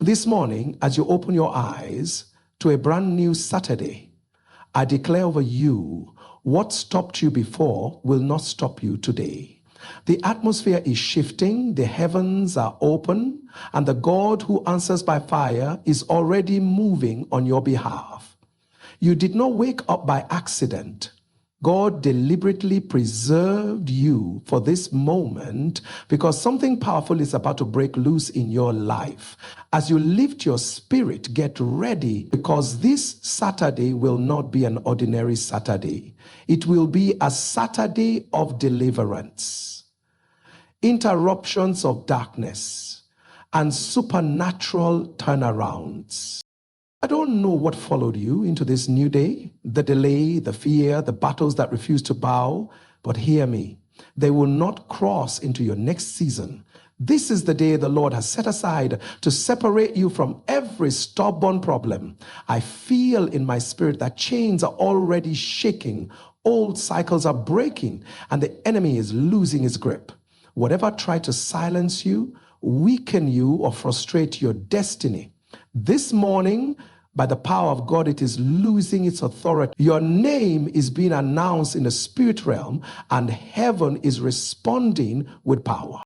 This morning, as you open your eyes to a brand new Saturday, I declare over you, what stopped you before will not stop you today. The atmosphere is shifting, the heavens are open, and the God who answers by fire is already moving on your behalf. You did not wake up by accident. God deliberately preserved you for this moment because something powerful is about to break loose in your life. As you lift your spirit, get ready because this Saturday will not be an ordinary Saturday. It will be a Saturday of deliverance, interruptions of darkness, and supernatural turnarounds. I don't know what followed you into this new day, the delay, the fear, the battles that refuse to bow, but hear me. They will not cross into your next season. This is the day the Lord has set aside to separate you from every stubborn problem. I feel in my spirit that chains are already shaking, old cycles are breaking, and the enemy is losing his grip. Whatever tried to silence you, weaken you, or frustrate your destiny, this morning, by the power of God, it is losing its authority. Your name is being announced in the spirit realm, and heaven is responding with power.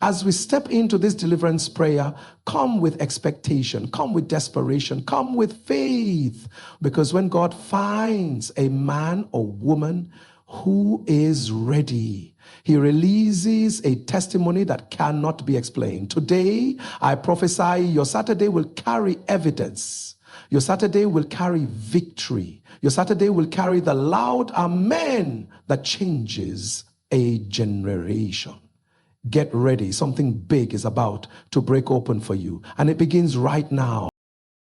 As we step into this deliverance prayer, come with expectation, come with desperation, come with faith. Because when God finds a man or woman who is ready, he releases a testimony that cannot be explained. Today, I prophesy your Saturday will carry evidence. Your Saturday will carry victory. Your Saturday will carry the loud amen that changes a generation. Get ready. Something big is about to break open for you. And it begins right now.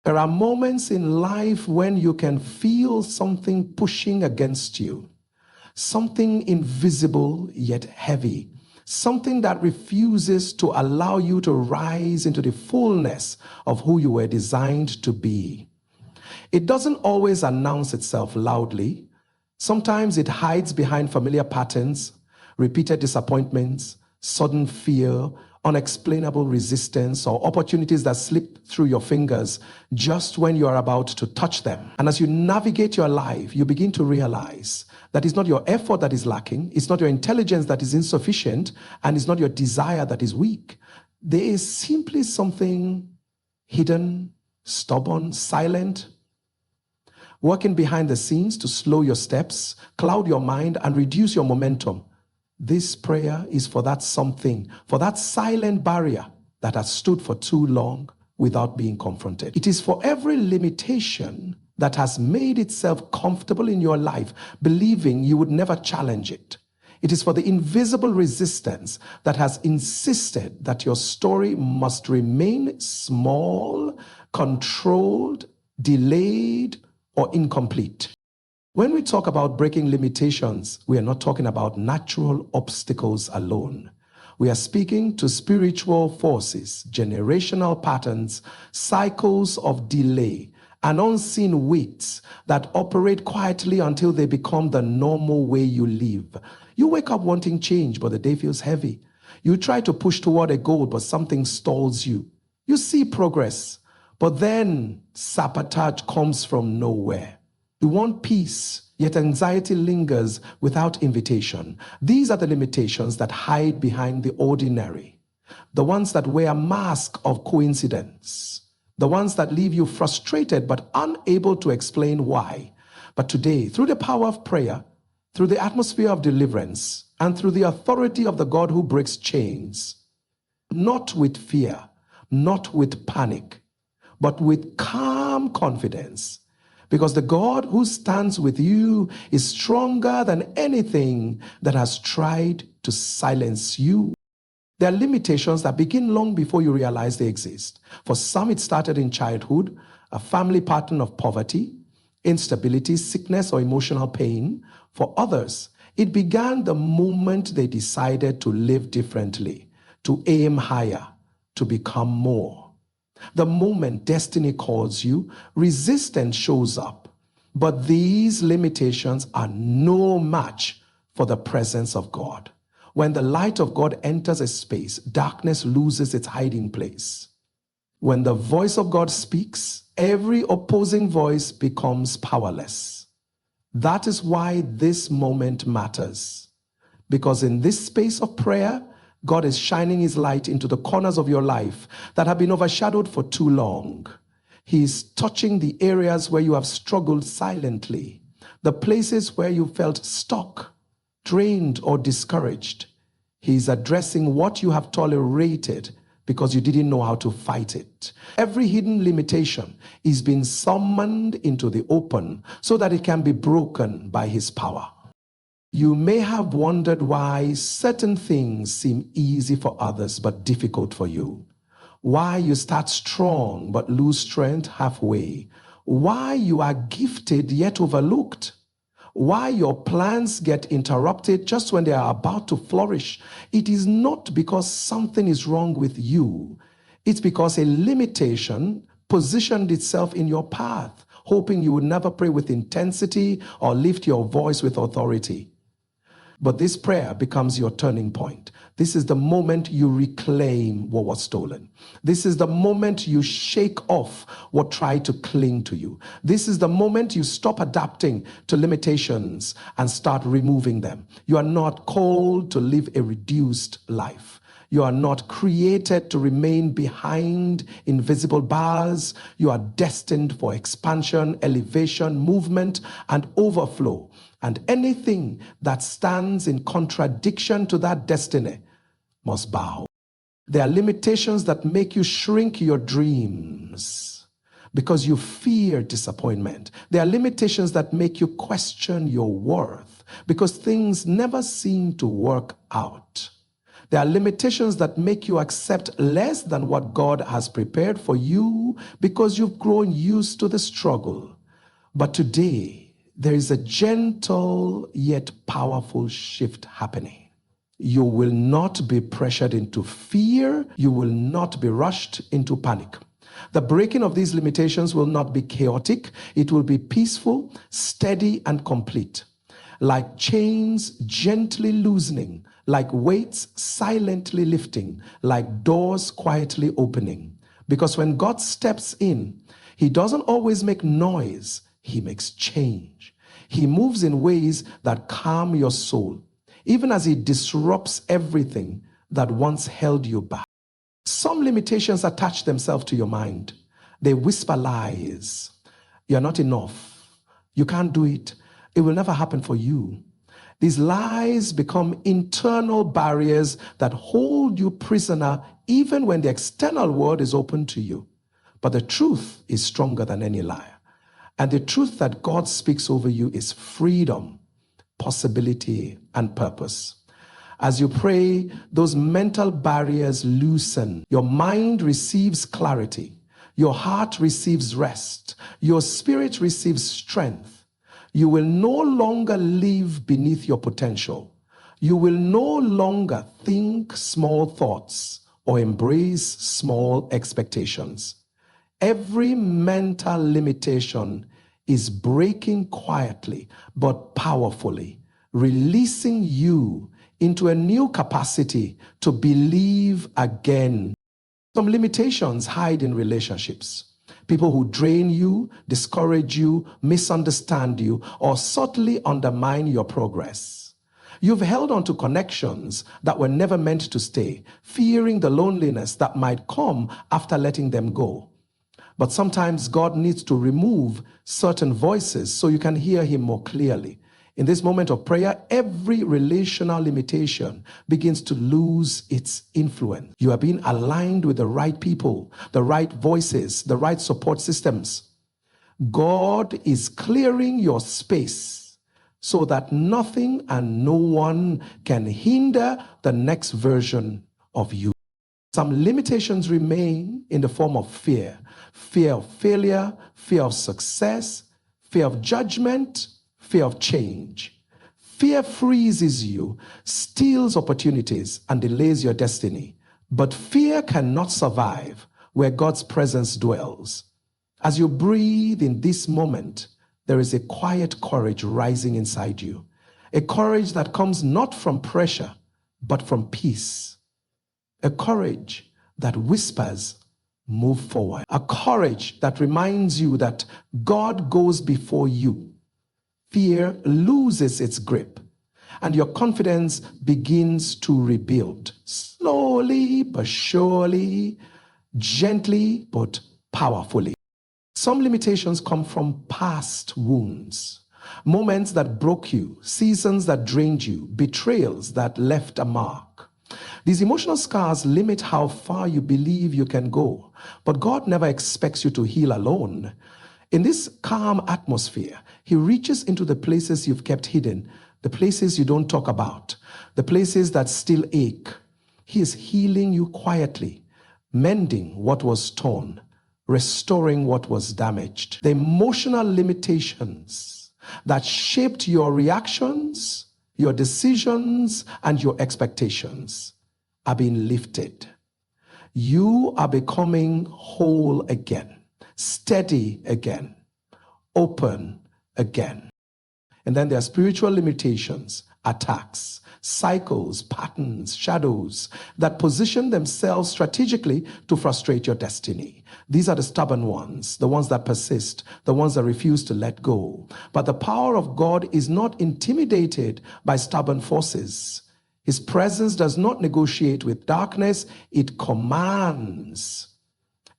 There are moments in life when you can feel something pushing against you. Something invisible yet heavy. Something that refuses to allow you to rise into the fullness of who you were designed to be. It doesn't always announce itself loudly. Sometimes it hides behind familiar patterns, repeated disappointments, sudden fear, unexplainable resistance, or opportunities that slip through your fingers just when you are about to touch them. And as you navigate your life, you begin to realize that it's not your effort that is lacking, it's not your intelligence that is insufficient, and it's not your desire that is weak. There is simply something hidden, stubborn, silent, working behind the scenes to slow your steps, cloud your mind, and reduce your momentum. This prayer is for that something, for that silent barrier that has stood for too long without being confronted. It is for every limitation that has made itself comfortable in your life, believing you would never challenge it. It is for the invisible resistance that has insisted that your story must remain small, controlled, delayed, or incomplete. When we talk about breaking limitations, we are not talking about natural obstacles alone. We are speaking to spiritual forces, generational patterns, cycles of delay, and unseen weights that operate quietly until they become the normal way you live. You wake up wanting change, but the day feels heavy. You try to push toward a goal, but something stalls you. You see progress, but then sabotage comes from nowhere. You want peace, yet anxiety lingers without invitation. These are the limitations that hide behind the ordinary, the ones that wear a mask of coincidence, the ones that leave you frustrated but unable to explain why. But today, through the power of prayer, through the atmosphere of deliverance, and through the authority of the God who breaks chains, not with fear, not with panic, but with calm confidence, because the God who stands with you is stronger than anything that has tried to silence you. There are limitations that begin long before you realize they exist. For some, it started in childhood, a family pattern of poverty, instability, sickness, or emotional pain. For others, it began the moment they decided to live differently, to aim higher, to become more. The moment destiny calls you, resistance shows up. But these limitations are no match for the presence of God. When the light of God enters a space, darkness loses its hiding place. When the voice of God speaks, every opposing voice becomes powerless. That is why this moment matters. Because in this space of prayer, God is shining his light into the corners of your life that have been overshadowed for too long. He is touching the areas where you have struggled silently, the places where you felt stuck, drained, or discouraged. He is addressing what you have tolerated because you didn't know how to fight it. Every hidden limitation is being summoned into the open so that it can be broken by his power. You may have wondered why certain things seem easy for others but difficult for you. Why you start strong but lose strength halfway. Why you are gifted yet overlooked. Why your plans get interrupted just when they are about to flourish. It is not because something is wrong with you. It's because a limitation positioned itself in your path, hoping you would never pray with intensity or lift your voice with authority. But this prayer becomes your turning point. This is the moment you reclaim what was stolen. This is the moment you shake off what tried to cling to you. This is the moment you stop adapting to limitations and start removing them. You are not called to live a reduced life. You are not created to remain behind invisible bars. You are destined for expansion, elevation, movement, and overflow. And anything that stands in contradiction to that destiny must bow. There are limitations that make you shrink your dreams because you fear disappointment. There are limitations that make you question your worth because things never seem to work out. There are limitations that make you accept less than what God has prepared for you because you've grown used to the struggle. But today, there is a gentle yet powerful shift happening. You will not be pressured into fear. You will not be rushed into panic. The breaking of these limitations will not be chaotic. It will be peaceful, steady, and complete. Like chains gently loosening, like weights silently lifting, like doors quietly opening. Because when God steps in, he doesn't always make noise. He makes change. He moves in ways that calm your soul, even as he disrupts everything that once held you back. Some limitations attach themselves to your mind. They whisper lies. You're not enough. You can't do it. It will never happen for you. These lies become internal barriers that hold you prisoner even when the external world is open to you. But the truth is stronger than any lie. And the truth that God speaks over you is freedom, possibility, and purpose. As you pray, those mental barriers loosen. Your mind receives clarity. Your heart receives rest. Your spirit receives strength. You will no longer live beneath your potential. You will no longer think small thoughts or embrace small expectations. Every mental limitation is breaking quietly but powerfully, releasing you into a new capacity to believe again. Some limitations hide in relationships. People who drain you, discourage you, misunderstand you, or subtly undermine your progress. You've held on to connections that were never meant to stay, fearing the loneliness that might come after letting them go. But sometimes God needs to remove certain voices so you can hear him more clearly. In this moment of prayer, every relational limitation begins to lose its influence. You are being aligned with the right people, the right voices, the right support systems. God is clearing your space so that nothing and no one can hinder the next version of you. Some limitations remain in the form of fear. Fear of failure, fear of success, fear of judgment, fear of change. Fear freezes you, steals opportunities, and delays your destiny. But fear cannot survive where God's presence dwells. As you breathe in this moment, there is a quiet courage rising inside you. A courage that comes not from pressure, but from peace. A courage that whispers, move forward. A courage that reminds you that God goes before you. Fear loses its grip, and your confidence begins to rebuild. Slowly but surely, gently but powerfully. Some limitations come from past wounds, moments that broke you, seasons that drained you, betrayals that left a mark. These emotional scars limit how far you believe you can go, but God never expects you to heal alone. In this calm atmosphere, He reaches into the places you've kept hidden, the places you don't talk about, the places that still ache. He is healing you quietly, mending what was torn, restoring what was damaged. The emotional limitations that shaped your reactions, your decisions, and your expectations are being lifted. You are becoming whole again, steady again, open again. And then there are spiritual limitations, attacks, cycles, patterns, shadows that position themselves strategically to frustrate your destiny. These are the stubborn ones, the ones that persist, the ones that refuse to let go. But the power of God is not intimidated by stubborn forces. His presence does not negotiate with darkness, it commands.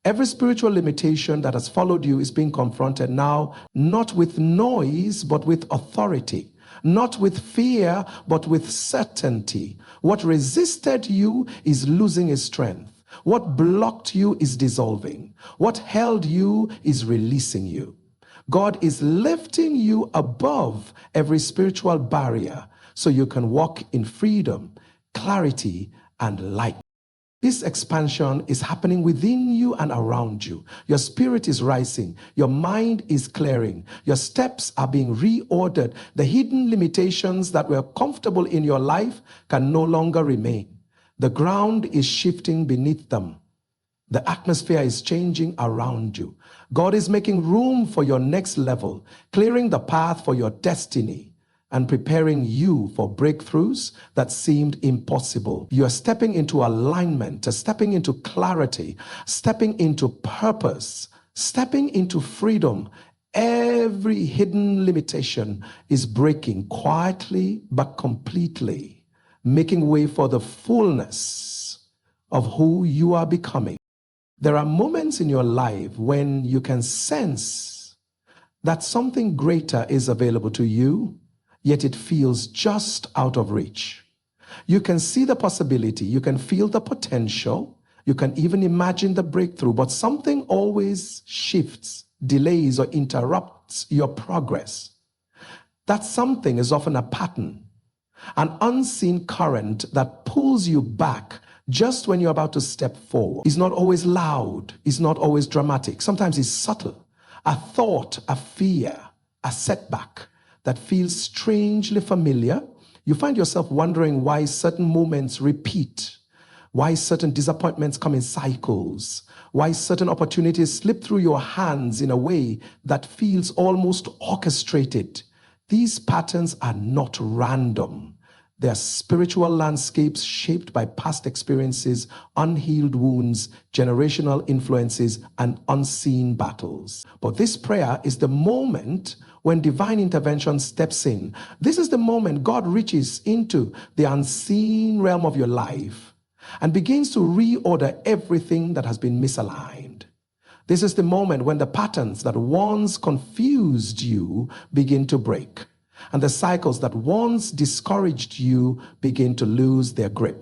Every spiritual limitation that has followed you is being confronted now, not with noise, but with authority. Not with fear, but with certainty. What resisted you is losing its strength. What blocked you is dissolving. What held you is releasing you. God is lifting you above every spiritual barrier so you can walk in freedom, clarity, and light. This expansion is happening within you and around you. Your spirit is rising. Your mind is clearing. Your steps are being reordered. The hidden limitations that were comfortable in your life can no longer remain. The ground is shifting beneath them. The atmosphere is changing around you. God is making room for your next level, clearing the path for your destiny, and preparing you for breakthroughs that seemed impossible. You are stepping into alignment, stepping into clarity, stepping into purpose, stepping into freedom. Every hidden limitation is breaking quietly but completely, making way for the fullness of who you are becoming. There are moments in your life when you can sense that something greater is available to you, yet it feels just out of reach. You can see the possibility, you can feel the potential, you can even imagine the breakthrough, but something always shifts, delays, or interrupts your progress. That something is often a pattern, an unseen current that pulls you back just when you're about to step forward. It's not always loud, it's not always dramatic. Sometimes it's subtle. A thought, a fear, a setback that feels strangely familiar. You find yourself wondering why certain moments repeat, why certain disappointments come in cycles, why certain opportunities slip through your hands in a way that feels almost orchestrated. These patterns are not random. They are spiritual landscapes shaped by past experiences, unhealed wounds, generational influences, and unseen battles. But this prayer is the moment when divine intervention steps in. This is the moment God reaches into the unseen realm of your life and begins to reorder everything that has been misaligned. This is the moment when the patterns that once confused you begin to break, and the cycles that once discouraged you begin to lose their grip.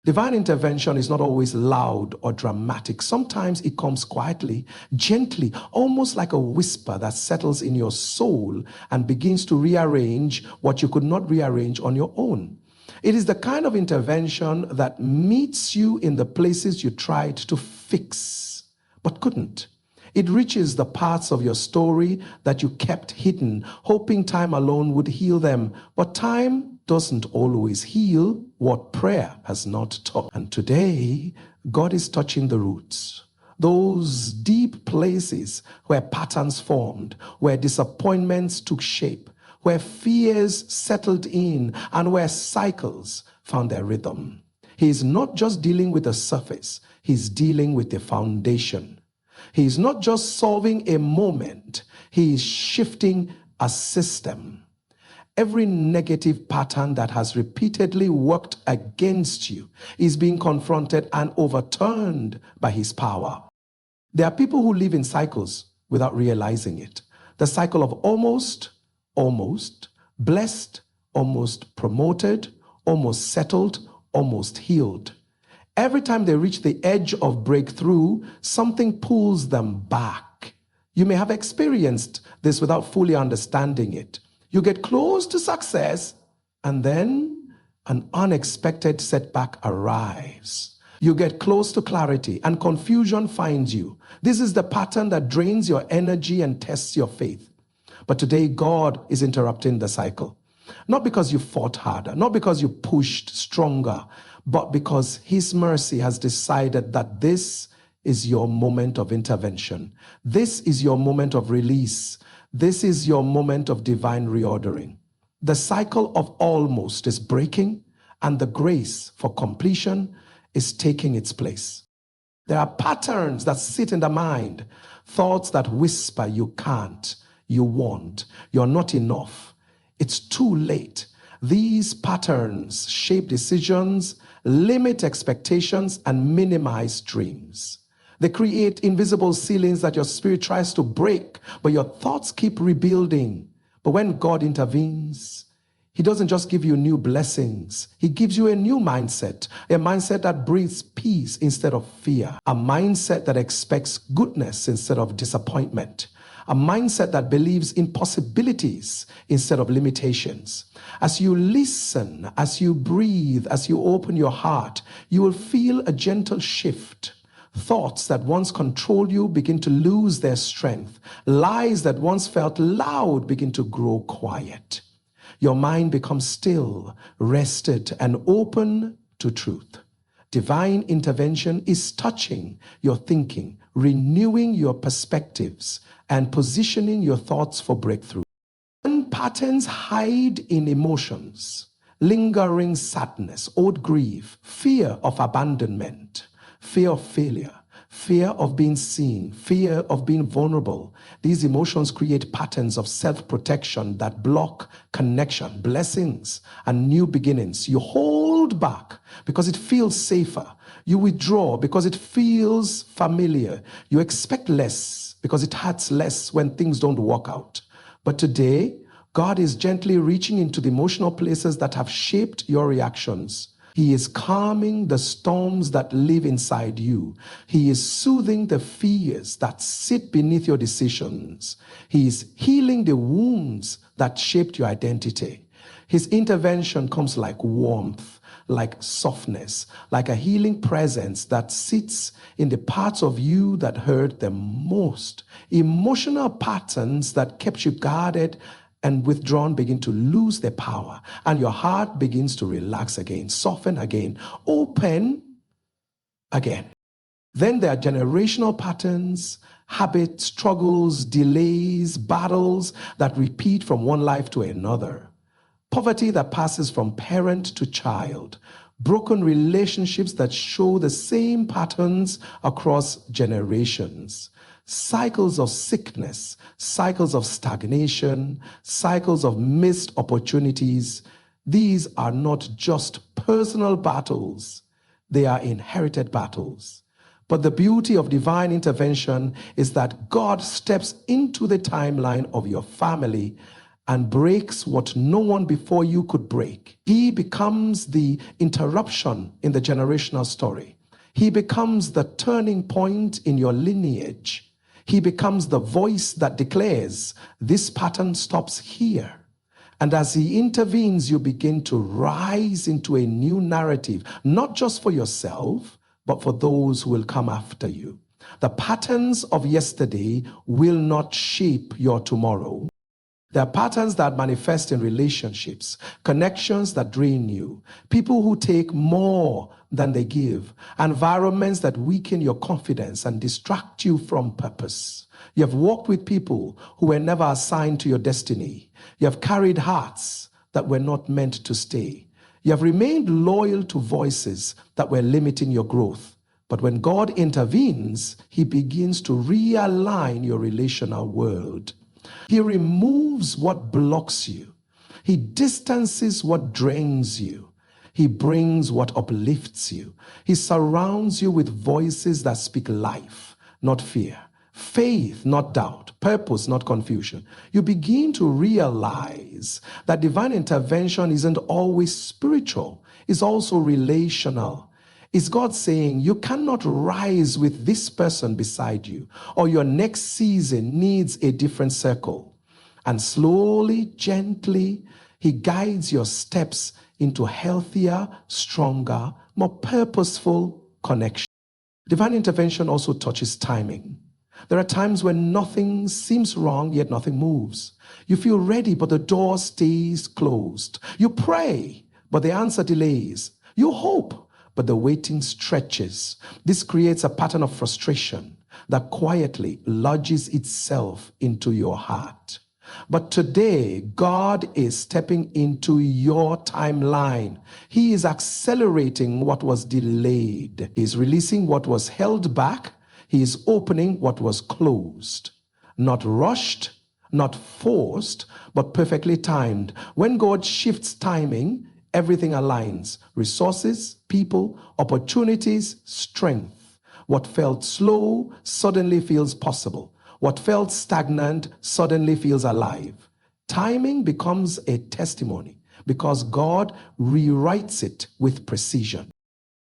Divine intervention is not always loud or dramatic. Sometimes it comes quietly, gently, almost like a whisper that settles in your soul and begins to rearrange what you could not rearrange on your own. It is the kind of intervention that meets you in the places you tried to fix but couldn't. It reaches the parts of your story that you kept hidden, hoping time alone would heal them. But time doesn't always heal what prayer has not taught. And today, God is touching the roots. Those deep places where patterns formed, where disappointments took shape, where fears settled in, and where cycles found their rhythm. He is not just dealing with the surface. He's dealing with the foundation. He's not just solving a moment, he is shifting a system. Every negative pattern that has repeatedly worked against you is being confronted and overturned by his power. There are people who live in cycles without realizing it. The cycle of almost, blessed, almost promoted, almost settled, almost healed. Every time they reach the edge of breakthrough, something pulls them back. You may have experienced this without fully understanding it. You get close to success, and then an unexpected setback arrives. You get close to clarity, and confusion finds you. This is the pattern that drains your energy and tests your faith. But today, God is interrupting the cycle. Not because you fought harder, not because you pushed stronger, but because his mercy has decided that this is your moment of intervention. This is your moment of release. This is your moment of divine reordering. The cycle of almost is breaking, and the grace for completion is taking its place. There are patterns that sit in the mind, thoughts that whisper you can't, you won't, you're not enough. It's too late. These patterns shape decisions, limit expectations, and minimize dreams. They create invisible ceilings that your spirit tries to break, but your thoughts keep rebuilding. But when God intervenes, he doesn't just give you new blessings. He gives you a new mindset, a mindset that breathes peace instead of fear, a mindset that expects goodness instead of disappointment, a mindset that believes in possibilities instead of limitations. As you listen, as you breathe, as you open your heart, you will feel a gentle shift. Thoughts that once controlled you begin to lose their strength. Lies that once felt loud begin to grow quiet. Your mind becomes still, rested, and open to truth. Divine intervention is touching your thinking, renewing your perspectives, and positioning your thoughts for breakthrough. When patterns hide in emotions, lingering sadness, old grief, fear of abandonment, fear of failure, fear of being seen, fear of being vulnerable. These emotions create patterns of self-protection that block connection, blessings, and new beginnings. You hold back because it feels safer. You withdraw because it feels familiar. You expect less because it hurts less when things don't work out. But today, God is gently reaching into the emotional places that have shaped your reactions. He is calming the storms that live inside you. He is soothing the fears that sit beneath your decisions. He is healing the wounds that shaped your identity. His intervention comes like warmth, like softness, like a healing presence that sits in the parts of you that hurt the most. Emotional patterns that kept you guarded and withdrawn begin to lose their power, and your heart begins to relax again, soften again, open again. Then there are generational patterns, habits, struggles, delays, battles that repeat from one life to another. Poverty that passes from parent to child. Broken relationships that show the same patterns across generations. Cycles of sickness, cycles of stagnation, cycles of missed opportunities. These are not just personal battles, they are inherited battles. But the beauty of divine intervention is that God steps into the timeline of your family and breaks what no one before you could break. He becomes the interruption in the generational story. He becomes the turning point in your lineage. He becomes the voice that declares, this pattern stops here. And as he intervenes, you begin to rise into a new narrative, not just for yourself, but for those who will come after you. The patterns of yesterday will not shape your tomorrow. There are patterns that manifest in relationships, connections that drain you, people who take more than they give, environments that weaken your confidence and distract you from purpose. You have walked with people who were never assigned to your destiny. You have carried hearts that were not meant to stay. You have remained loyal to voices that were limiting your growth. But when God intervenes, he begins to realign your relational world. He removes what blocks you. He distances what drains you. He brings what uplifts you. He surrounds you with voices that speak life, not fear. Faith, not doubt. Purpose, not confusion. You begin to realize that divine intervention isn't always spiritual. It's also relational. Is God saying, you cannot rise with this person beside you, or your next season needs a different circle. And slowly, gently, he guides your steps into healthier, stronger, more purposeful connection. Divine intervention also touches timing. There are times when nothing seems wrong, yet nothing moves. You feel ready, but the door stays closed. You pray, but the answer delays. You hope, but the waiting stretches. This creates a pattern of frustration that quietly lodges itself into your heart. But today, God is stepping into your timeline. He is accelerating what was delayed. He is releasing what was held back. He is opening what was closed. Not rushed, not forced, but perfectly timed. When God shifts timing, everything aligns. Resources, people, opportunities, strength. What felt slow suddenly feels possible. What felt stagnant suddenly feels alive. Timing becomes a testimony because God rewrites it with precision.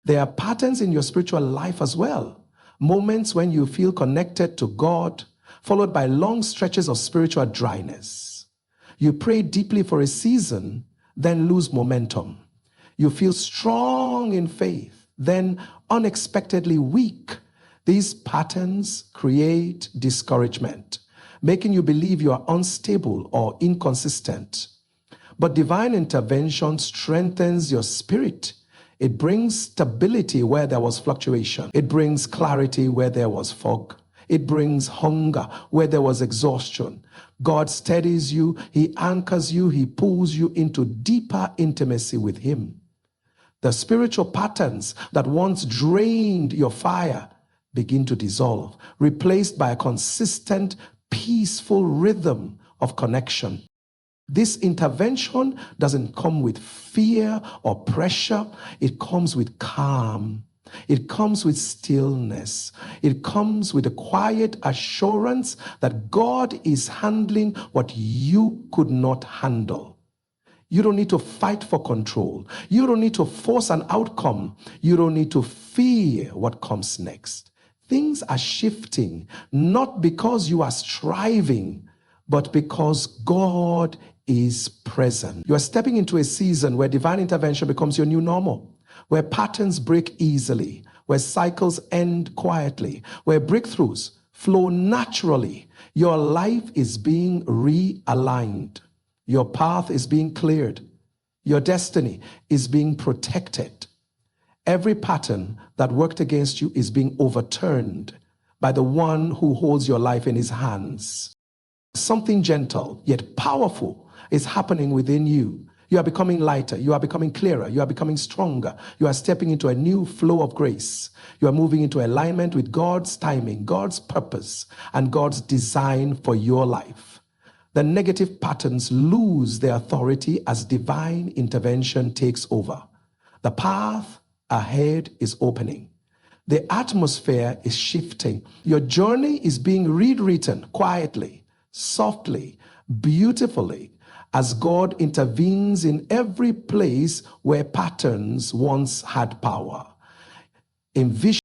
There are patterns in your spiritual life as well. Moments when you feel connected to God, followed by long stretches of spiritual dryness. You pray deeply for a season, then lose momentum. You feel strong in faith, then unexpectedly weak. These patterns create discouragement, making you believe you are unstable or inconsistent. But divine intervention strengthens your spirit. It brings stability where there was fluctuation. It brings clarity where there was fog. It brings hunger where there was exhaustion. God steadies you, he anchors you, he pulls you into deeper intimacy with him. The spiritual patterns that once drained your fire begin to dissolve, replaced by a consistent, peaceful rhythm of connection. This intervention doesn't come with fear or pressure. It comes with calm. It comes with stillness. It comes with a quiet assurance that God is handling what you could not handle. You don't need to fight for control. You don't need to force an outcome. You don't need to fear what comes next. Things are shifting, not because you are striving, but because God is present. You are stepping into a season where divine intervention becomes your new normal, where patterns break easily, where cycles end quietly, where breakthroughs flow naturally. Your life is being realigned. Your path is being cleared. Your destiny is being protected. Every pattern that worked against you is being overturned by the one who holds your life in his hands. Something gentle yet powerful is happening within you. You are becoming lighter. You are becoming clearer. You are becoming stronger. You are stepping into a new flow of grace. You are moving into alignment with God's timing, God's purpose, and God's design for your life. The negative patterns lose their authority as divine intervention takes over. The path ahead is opening. The atmosphere is shifting. Your journey is being rewritten quietly, softly, beautifully, as God intervenes in every place where patterns once had power. Envision